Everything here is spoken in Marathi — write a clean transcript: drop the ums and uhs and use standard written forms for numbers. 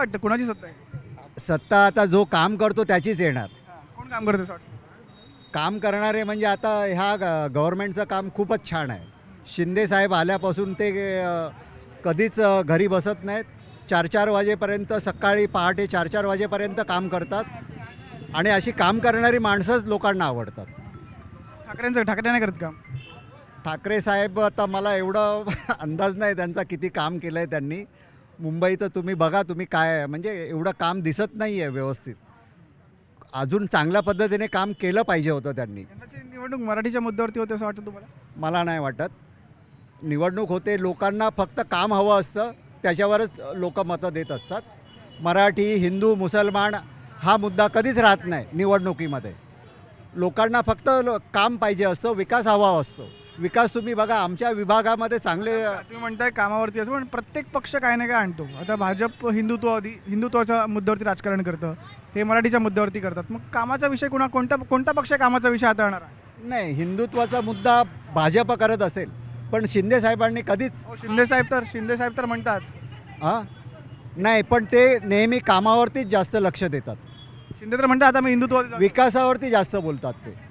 वाटतं कोणाची सत्ता आहे? सत्ता आता जो काम करतो त्याचीच येणार. कोण काम करते असं वाटतं? काम करणारे म्हणजे आता ह्या गव्हर्नमेंटचं काम खूपच छान आहे. शिंदे साहेब आल्यापासून ते कधीच घरी बसत नाहीत. 4-4 वाजेपर्यंत सकाळी पहाटे 4-4 वाजेपर्यंत काम करतात आणि अशी काम करणारी माणसंच लोकांना आवडतात. ठाकरे नाही करत काम? ठाकरे साहेब आता मला एवढं अंदाज नाही त्यांचा किती काम केलं आहे त्यांनी. मुंबईत तुम्ही बघा, तुम्ही काय आहे, म्हणजे एवढं काम दिसत नाही आहे व्यवस्थित. अजून चांगल्या पद्धतीने काम केलं पाहिजे होतं त्यांनी. यंदाची निवडणूक मराठीच्या मुद्द्यावरती होते असं वाटतं तुम्हाला? मला नाही वाटत. निवडणूक होते, लोकांना फक्त काम हवं असतं, त्याच्यावरच लोक मतं देत असतात. मराठी, हिंदू, मुसलमान हा मुद्दा कधीच राहत नाही निवडणुकीमध्ये. लोकांना फक्त काम पाहिजे असतं, विकास हवा असतो. विकास तुम्ही बघा, आमच्या विभागामध्ये चांगले तुम्ही म्हणताय कामावरती असं, पण प्रत्येक पक्ष काय ना काय आणतो. आता भाजप हिंदुत्वाच्या मुद्द्यावरती राजकारण करतं, हे मराठीच्या मुद्द्यावरती करतात. मग कामाचा विषय कोणता पक्ष कामाचा विषय हाताळणार आहे? नाही, हिंदुत्वाचा मुद्दा भाजप करत असेल, पण शिंदे साहेबांनी कधीच शिंदे साहेब तर म्हणतात. हां नाही, पण ते नेहमी कामावरतीच जास्त लक्ष देतात. शिंदे तर म्हणतात आता मी हिंदुत्व. विकासावरती जास्त बोलतात ते.